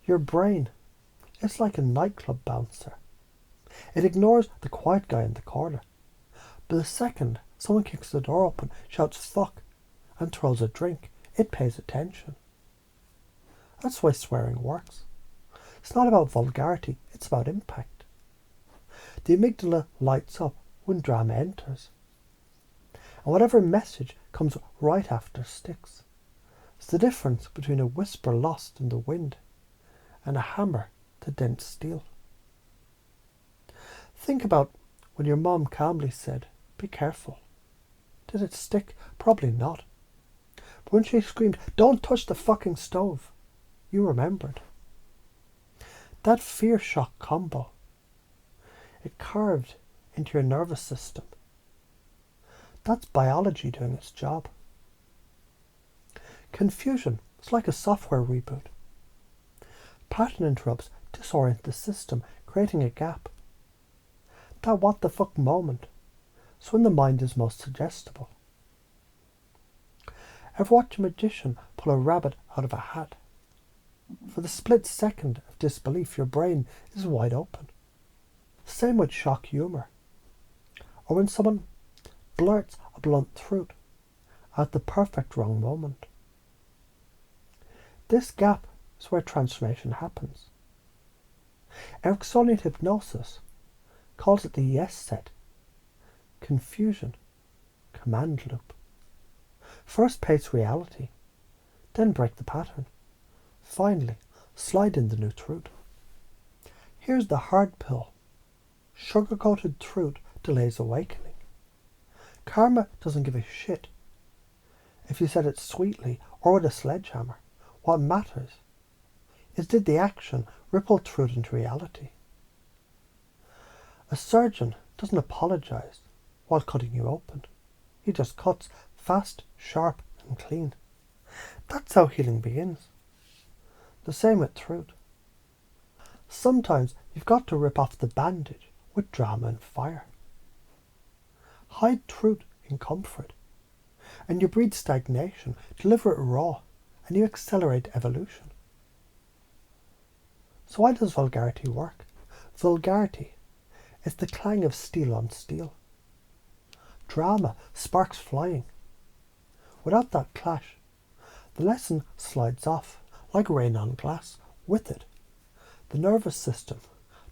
Your brain is like a nightclub bouncer. It ignores the quiet guy in the corner. But the second someone kicks the door open, shouts fuck, and throws a drink, it pays attention. That's why swearing works. It's not about vulgarity, it's about impact. The amygdala lights up when drama enters. And whatever message comes right after sticks. It's the difference between a whisper lost in the wind and a hammer to dent steel. Think about when your mom calmly said, "Be careful." Did it stick? Probably not. But when she screamed, "Don't touch the fucking stove," you remembered. That fear-shock combo, it carved into your nervous system. That's biology doing its job. Confusion is like a software reboot. Pattern interrupts disorient the system, creating a gap. That what the fuck moment is when the mind is most suggestible. Ever watch a magician pull a rabbit out of a hat? For the split second of disbelief, your brain is wide open. Same with shock humour. Or when someone blurts a blunt truth at the perfect wrong moment. This gap is where transformation happens. Ericksonian hypnosis calls it the yes set. Confusion, command loop. First pace reality, then break the pattern. Finally, slide in the new truth. Here's the hard pill. Sugar-coated truth delays awakening. Karma doesn't give a shit if you said it sweetly or with a sledgehammer. What matters is, did the action ripple truth into reality? A surgeon doesn't apologise while cutting you open. He just cuts fast, sharp and clean. That's how healing begins. The same with truth. Sometimes you've got to rip off the bandage with drama and fire. Hide truth in comfort, and you breed stagnation. Deliver it raw, and you accelerate evolution. So why does vulgarity work? Vulgarity is the clang of steel on steel. Drama, sparks flying. Without that clash, the lesson slides off like rain on glass. With it, the nervous system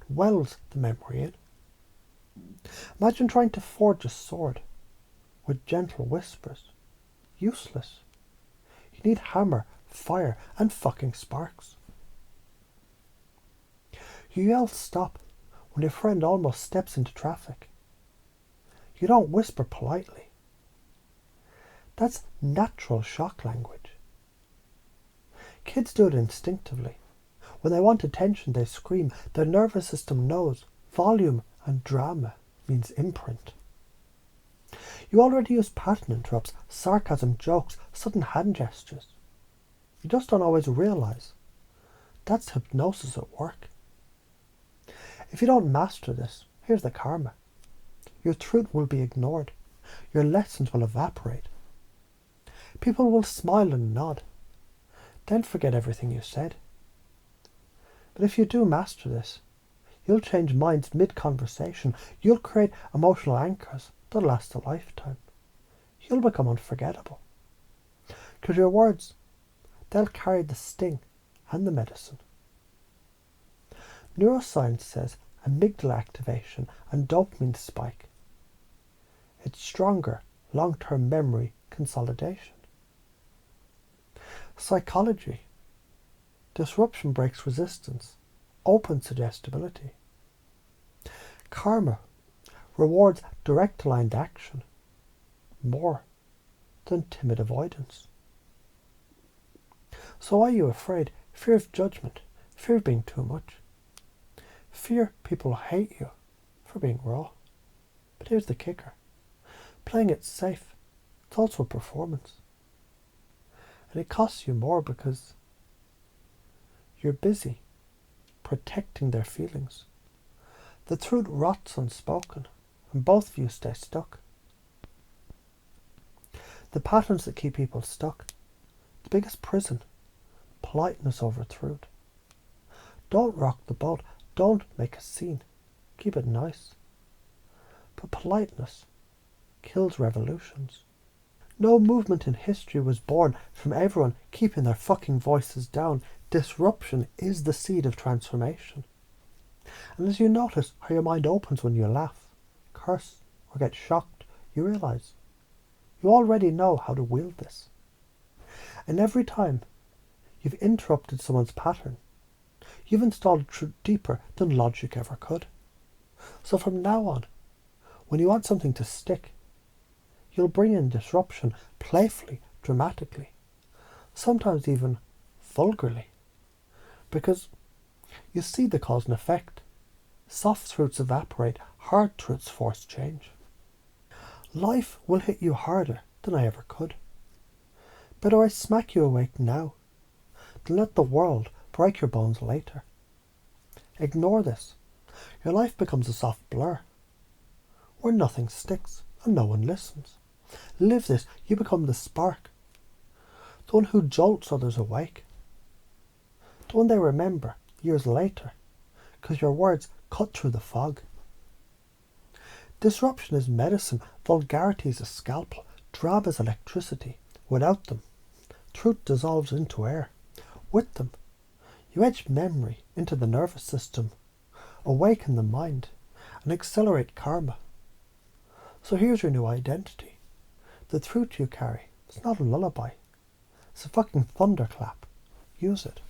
wells the memory in. Imagine trying to forge a sword with gentle whispers. Useless. You need hammer, fire, and fucking sparks. You yell stop when your friend almost steps into traffic. You don't whisper politely. That's natural shock language. Kids do it instinctively. When they want attention, they scream. Their nervous system knows volume and drama means imprint. You already use pattern interrupts, sarcasm, jokes, sudden hand gestures. You just don't always realise. That's hypnosis at work. If you don't master this, here's the karma. Your truth will be ignored. Your lessons will evaporate. People will smile and nod, then forget everything you said. But if you do master this, you'll change minds mid-conversation. You'll create emotional anchors that last a lifetime. You'll become unforgettable. Because your words, they'll carry the sting and the medicine. Neuroscience says amygdala activation and dopamine spike. It's stronger long-term memory consolidation. Psychology. Disruption breaks resistance, opens suggestibility. Karma rewards direct aligned action more than timid avoidance. So are you afraid? Fear of judgment, fear of being too much. Fear people hate you for being raw. But here's the kicker. Playing it safe, it's also a performance. And it costs you more because you're busy protecting their feelings. The truth rots unspoken, and both of you stay stuck. The patterns that keep people stuck. The biggest prison. Politeness over truth. Don't rock the boat. Don't make a scene. Keep it nice. But politeness kills revolutions. No movement in history was born from everyone keeping their fucking voices down. Disruption is the seed of transformation. And as you notice how your mind opens when you laugh, curse, or get shocked, you realise you already know how to wield this. And every time you've interrupted someone's pattern, you've installed truth deeper than logic ever could. So from now on, when you want something to stick, you'll bring in disruption playfully, dramatically, sometimes even vulgarly, because you see the cause and effect. Soft truths evaporate, hard truths force change. Life will hit you harder than I ever could. Better I smack you awake now than let the world break your bones later. Ignore this. Your life becomes a soft blur, where nothing sticks and no one listens. Live this, you become the spark, the one who jolts others awake, the one they remember years later, because your words cut through the fog. Disruption is medicine, vulgarity is a scalpel, drab is electricity. Without them, truth dissolves into air. With them, you edge memory into the nervous system, awaken the mind, and accelerate karma. So here's your new identity. The truth you carry is not a lullaby. It's a fucking thunderclap. Use it.